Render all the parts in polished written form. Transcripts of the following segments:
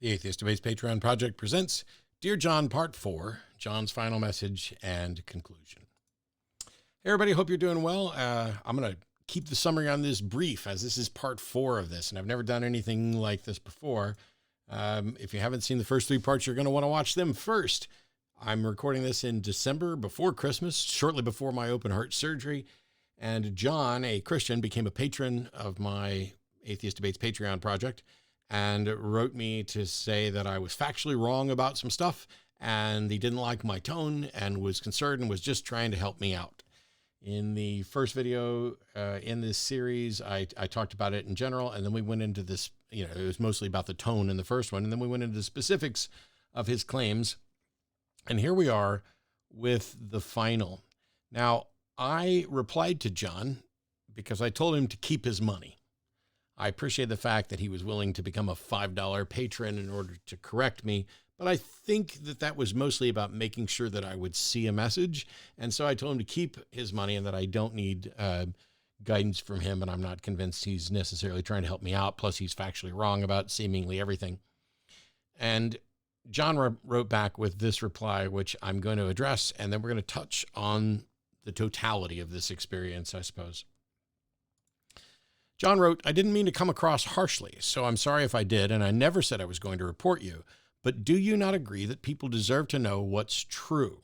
The Atheist Debates Patreon Project presents Dear John Part 4, John's final message and conclusion. Hey everybody, hope you're doing well. I'm going to keep the summary on this brief as this is Part 4 of this, and I've never done anything like this before. If you haven't seen the first 3 parts, you're going to want to watch them first. I'm recording this in December before Christmas, shortly before my open heart surgery, and John, a Christian, became a patron of my Atheist Debates Patreon project and wrote me to say that I was factually wrong about some stuff, and he didn't like my tone and was concerned and was just trying to help me out. In the first video in this series, I talked about it in general, and then we went into this, it was mostly about the tone in the first one, and then we went into the specifics of his claims. And here we are with the final. Now, I replied to John because I told him to keep his money. I appreciate the fact that he was willing to become a $5 patron in order to correct me, but I think that that was mostly about making sure that I would see a message. And so I told him to keep his money and that I don't need guidance from him, and I'm not convinced he's necessarily trying to help me out. Plus, he's factually wrong about seemingly everything. And John wrote back with this reply, which I'm going to address, and then we're going to touch on the totality of this experience, I suppose. John wrote, I didn't mean to come across harshly, so I'm sorry if I did, and I never said I was going to report you. But do you not agree that people deserve to know what's true?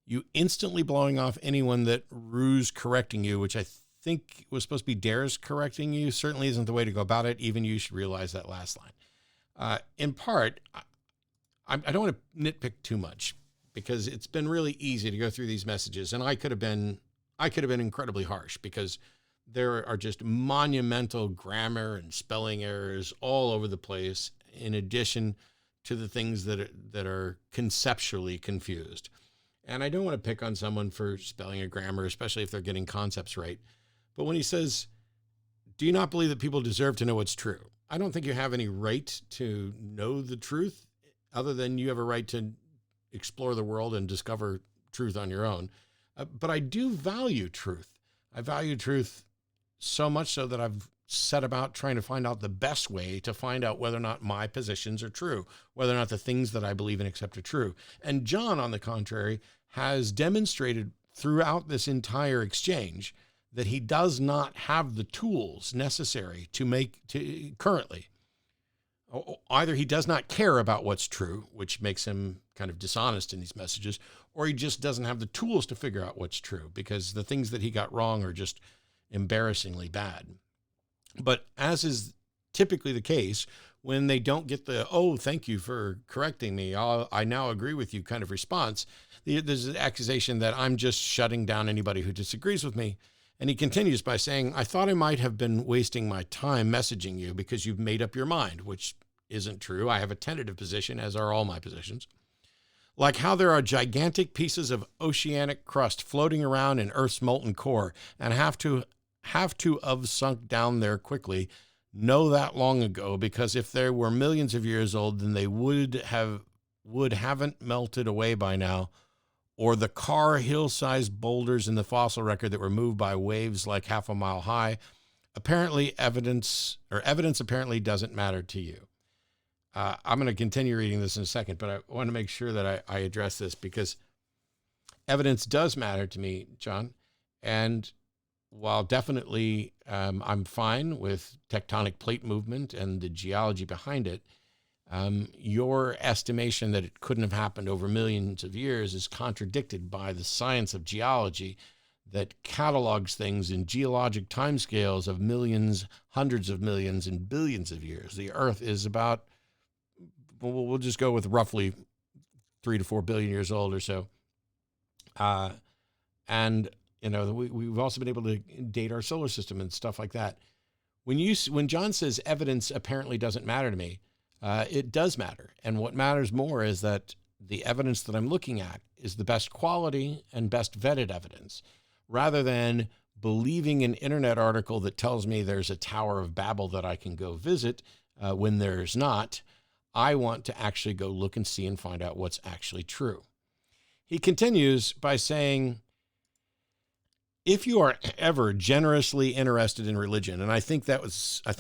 You instantly blowing off anyone that ruse correcting you, which I think was supposed to be dares correcting you, certainly isn't the way to go about it. Even you should realize that last line. In part, I don't want to nitpick too much because it's been really easy to go through these messages, and I could have been incredibly harsh because there are just monumental grammar and spelling errors all over the place, in addition to the things that are conceptually confused. And I don't want to pick on someone for spelling or grammar, especially if they're getting concepts right. But when he says, do you not believe that people deserve to know what's true? I don't think you have any right to know the truth other than you have a right to explore the world and discover truth on your own. But I do value truth. I value truth so much so that I've set about trying to find out the best way to find out whether or not my positions are true, whether or not the things that I believe and accept are true. And John, on the contrary, has demonstrated throughout this entire exchange that he does not have the tools necessary to currently. Either he does not care about what's true, which makes him kind of dishonest in these messages, or he just doesn't have the tools to figure out what's true because the things that he got wrong are just embarrassingly bad. But as is typically the case, when they don't get the, oh, thank you for correcting me, I now agree with you kind of response, there's an accusation that I'm just shutting down anybody who disagrees with me. And he continues by saying, I thought I might have been wasting my time messaging you because you've made up your mind, which isn't true. I have a tentative position, as are all my positions. Like how there are gigantic pieces of oceanic crust floating around in Earth's molten core and have to have sunk down there quickly, know that long ago, because if they were millions of years old, then they haven't melted away by now, or the Carr hill-sized boulders in the fossil record that were moved by waves like half a mile high. Evidence apparently doesn't matter to you. I'm going to continue reading this in a second, but I want to make sure that I address this because evidence does matter to me, John. And while definitely I'm fine with tectonic plate movement and the geology behind it, your estimation that it couldn't have happened over millions of years is contradicted by the science of geology that catalogs things in geologic timescales of millions, hundreds of millions, and billions of years. The Earth is about, we'll just go with roughly 3 to 4 billion years old or so. And we've also been able to date our solar system and stuff like that. When John says evidence apparently doesn't matter to me, it does matter. And what matters more is that the evidence that I'm looking at is the best quality and best vetted evidence, rather than believing an internet article that tells me there's a Tower of Babel that I can go visit when there's not. I want to actually go look and see and find out what's actually true. He continues by saying, If you are ever generously interested in religion, and I think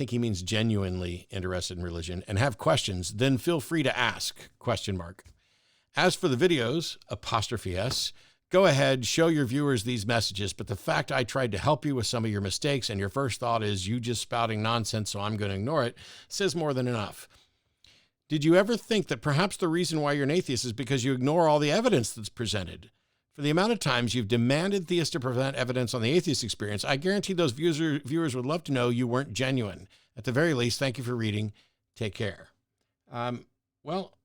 he means genuinely interested in religion, and have questions, then feel free to ask, ? As for the videos, '(S), go ahead, show your viewers these messages, but the fact I tried to help you with some of your mistakes and your first thought is you just spouting nonsense, so I'm going to ignore it, says more than enough. Did you ever think that perhaps the reason why you're an atheist is because you ignore all the evidence that's presented? For the amount of times you've demanded theists to present evidence on the atheist experience, I guarantee those viewers would love to know you weren't genuine. At the very least, thank you for reading. Take care. Well,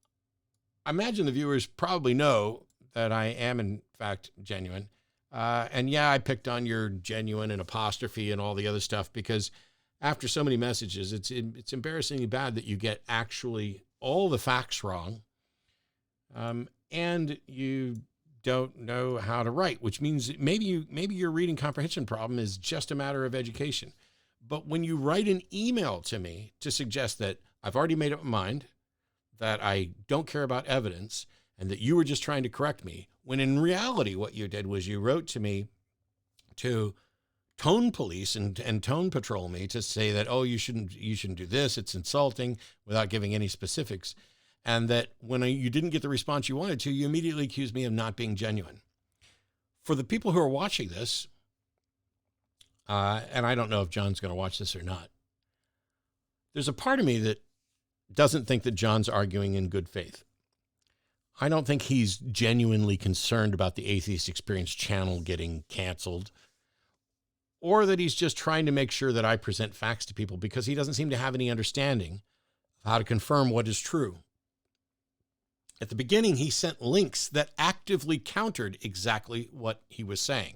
I imagine the viewers probably know that I am, in fact, genuine. And yeah, I picked on your genuine and apostrophe and all the other stuff because after so many messages, it's embarrassingly bad that you get actually all the facts wrong. And you don't know how to write, which means maybe your reading comprehension problem is just a matter of education. But when you write an email to me to suggest that I've already made up my mind, that I don't care about evidence, and that you were just trying to correct me, when in reality what you did was you wrote to me to tone police and tone patrol me to say that, oh, you shouldn't do this, it's insulting, without giving any specifics. And that when you didn't get the response you wanted to, you immediately accused me of not being genuine. For the people who are watching this, and I don't know if John's going to watch this or not, there's a part of me that doesn't think that John's arguing in good faith. I don't think he's genuinely concerned about the Atheist Experience channel getting canceled, or that he's just trying to make sure that I present facts to people because he doesn't seem to have any understanding of how to confirm what is true. At the beginning, he sent links that actively countered exactly what he was saying.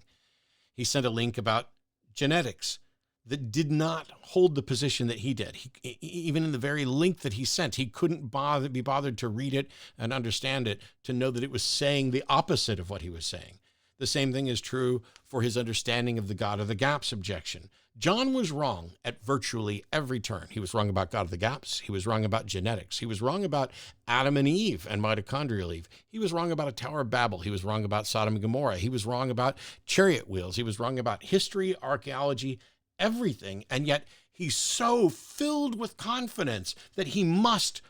He sent a link about genetics that did not hold the position that he did. Even in the very link that he sent, he couldn't be bothered to read it and understand it to know that it was saying the opposite of what he was saying. The same thing is true for his understanding of the God of the Gaps objection. John was wrong at virtually every turn. He was wrong about God of the Gaps. He was wrong about genetics. He was wrong about Adam and Eve and mitochondrial Eve. He was wrong about a Tower of Babel. He was wrong about Sodom and Gomorrah. He was wrong about chariot wheels. He was wrong about history, archaeology, everything. And yet he's so filled with confidence that he must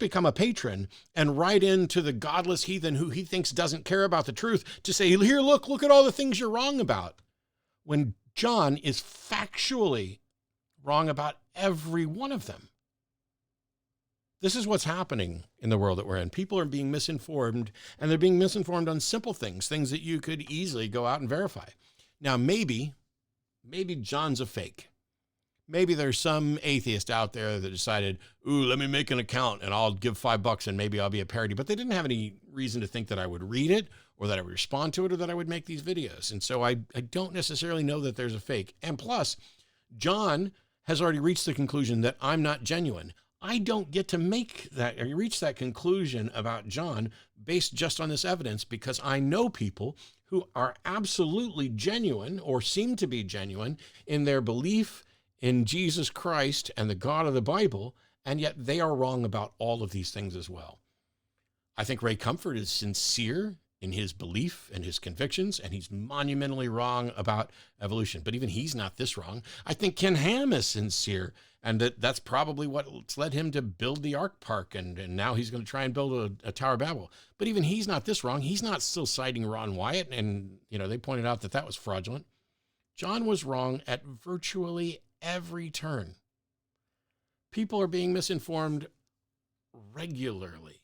become a patron and write into the godless heathen who he thinks doesn't care about the truth to say, here, look at all the things you're wrong about. When John is factually wrong about every one of them. This is what's happening in the world that we're in. People are being misinformed, and they're being misinformed on simple things that you could easily go out and verify. Now, maybe John's a fake. Maybe there's some atheist out there that decided, ooh, let me make an account and I'll give $5 and maybe I'll be a parody. But they didn't have any reason to think that I would read it or that I would respond to it or that I would make these videos. And so I don't necessarily know that there's a fake. And plus, John has already reached the conclusion that I'm not genuine. I don't get to reach that conclusion about John based just on this evidence because I know people who are absolutely genuine or seem to be genuine in their belief in Jesus Christ and the God of the Bible, and yet they are wrong about all of these things as well. I think Ray Comfort is sincere in his belief and his convictions, and he's monumentally wrong about evolution, but even he's not this wrong. I think Ken Ham is sincere, and that's probably what's led him to build the Ark Park, and now he's going to try and build a Tower of Babel. But even he's not this wrong. He's not still citing Ron Wyatt, and they pointed out that was fraudulent. John was wrong at virtually every turn. People are being misinformed regularly.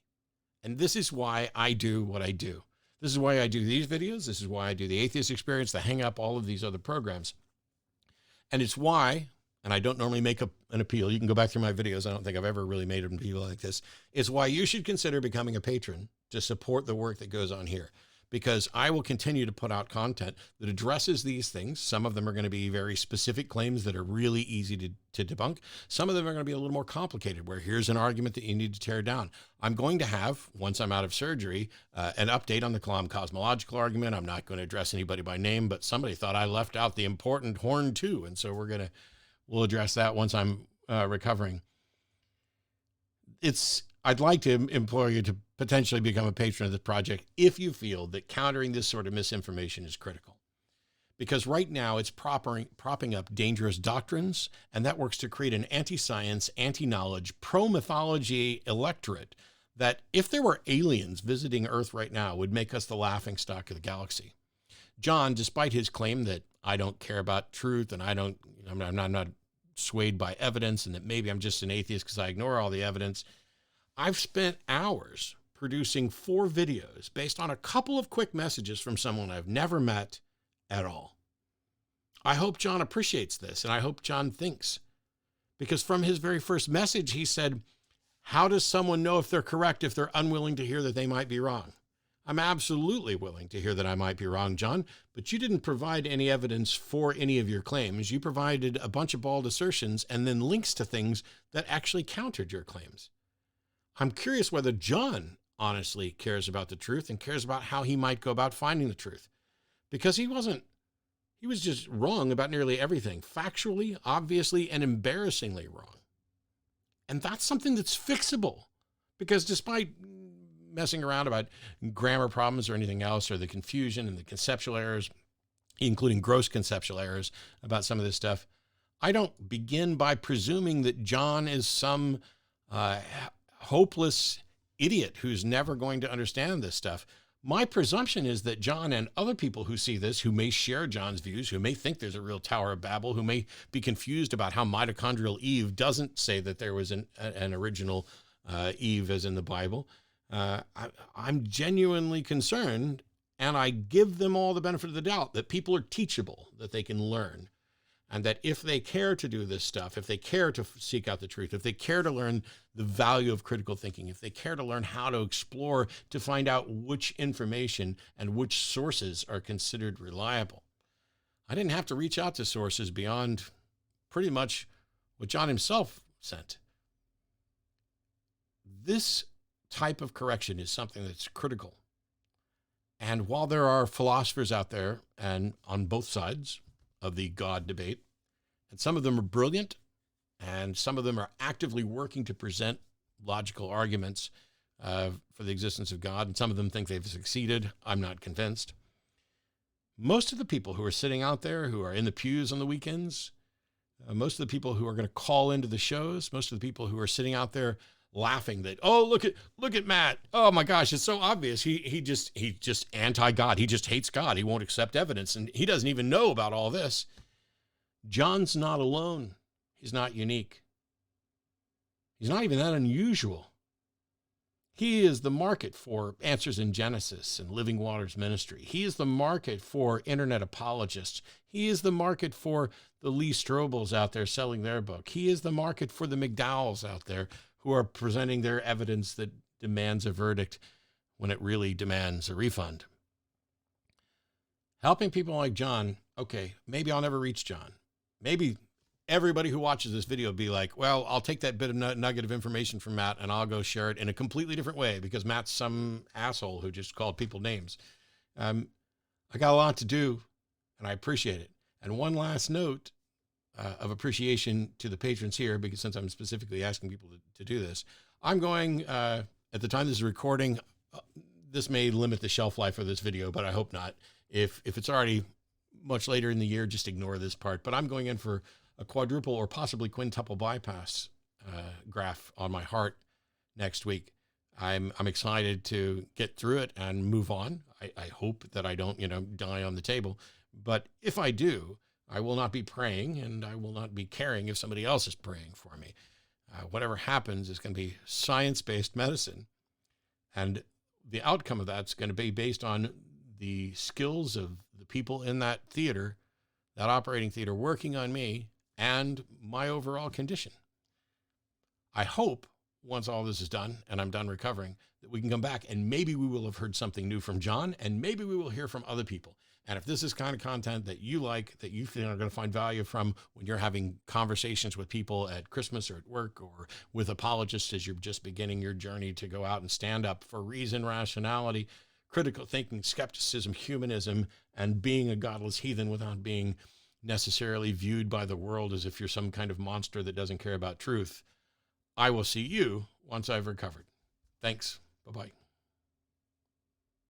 And this is why I do what I do. This is why I do these videos. This is why I do the Atheist Experience, the Hang Up, all of these other programs. And it's why, and I don't normally make an appeal. You can go back through my videos. I don't think I've ever really made an appeal like this. It's why you should consider becoming a patron to support the work that goes on here. Because I will continue to put out content that addresses these things. Some of them are going to be very specific claims that are really easy to debunk. Some of them are going to be a little more complicated, where here's an argument that you need to tear down. I'm going to have, once I'm out of surgery, an update on the Kalam cosmological argument. I'm not going to address anybody by name, but somebody thought I left out the important horn too. And so we'll address that once I'm recovering. I'd like to implore you to potentially become a patron of this project if you feel that countering this sort of misinformation is critical. because right now it's propping up dangerous doctrines, and that works to create an anti-science, anti-knowledge, pro-mythology electorate that, if there were aliens visiting Earth right now, would make us the laughingstock of the galaxy. John, despite his claim that I don't care about truth and I'm not swayed by evidence and that maybe I'm just an atheist because I ignore all the evidence, I've spent hours producing 4 videos based on a couple of quick messages from someone I've never met at all. I hope John appreciates this, and I hope John thinks, because from his very first message, he said, how does someone know if they're correct if they're unwilling to hear that they might be wrong? I'm absolutely willing to hear that I might be wrong, John, but you didn't provide any evidence for any of your claims. You provided a bunch of bald assertions and then links to things that actually countered your claims. I'm curious whether John honestly cares about the truth and cares about how he might go about finding the truth, because he was just wrong about nearly everything, factually, obviously, and embarrassingly wrong. And that's something that's fixable, because despite messing around about grammar problems or anything else, or the confusion and the conceptual errors, including gross conceptual errors about some of this stuff, I don't begin by presuming that John is some hopeless idiot who's never going to understand this stuff. My presumption is that John and other people who see this, who may share John's views, who may think there's a real Tower of Babel, who may be confused about how mitochondrial Eve doesn't say that there was an original Eve as in the Bible. I'm genuinely concerned, and I give them all the benefit of the doubt that people are teachable, that they can learn, and that if they care to do this stuff, if they care to seek out the truth, if they care to learn the value of critical thinking, if they care to learn how to explore to find out which information and which sources are considered reliable. I didn't have to reach out to sources beyond pretty much what John himself sent. This type of correction is something that's critical. And while there are philosophers out there and on both sides of the God debate, and some of them are brilliant, and some of them are actively working to present logical arguments for the existence of God, and some of them think they've succeeded. I'm not convinced. Most of the people who are sitting out there, who are in the pews on the weekends, most of the people who are going to call into the shows, most of the people who are sitting out there laughing that, oh, look at Matt. Oh my gosh, it's so obvious. He just anti-God. He just hates God. He won't accept evidence, and he doesn't even know about all this. John's not alone. He's not unique. He's not even that unusual. He is the market for Answers in Genesis and Living Waters Ministry. He is the market for internet apologists. He is the market for the Lee Strobels out there selling their book. He is the market for the McDowells out there who are presenting their evidence that demands a verdict when it really demands a refund. Helping people like John, okay, maybe I'll never reach John. Maybe everybody who watches this video will be like, well, I'll take that bit of nugget of information from Matt and I'll go share it in a completely different way because Matt's some asshole who just called people names. I got a lot to do, and I appreciate it. And one last note of appreciation to the patrons here, because since I'm specifically asking people to do this, I'm going, at the time this is recording, this may limit the shelf life of this video, but I hope not. If it's already much later in the year, just ignore this part. But I'm going in for a quadruple or possibly quintuple bypass graft on my heart next week. I'm excited to get through it and move on. I hope that I don't, die on the table. But if I do, I will not be praying, and I will not be caring if somebody else is praying for me. Whatever happens is going to be science-based medicine. And the outcome of that's going to be based on the skills of the people in that theater, that operating theater, working on me and my overall condition. I hope once all this is done and I'm done recovering, that we can come back and maybe we will have heard something new from John, and maybe we will hear from other people. And if this is kind of content that you like, that you feel are going to find value from when you're having conversations with people at Christmas or at work or with apologists as you're just beginning your journey to go out and stand up for reason, rationality, critical thinking, skepticism, humanism, and being a godless heathen without being necessarily viewed by the world as if you're some kind of monster that doesn't care about truth, I will see you once I've recovered. Thanks. Bye-bye.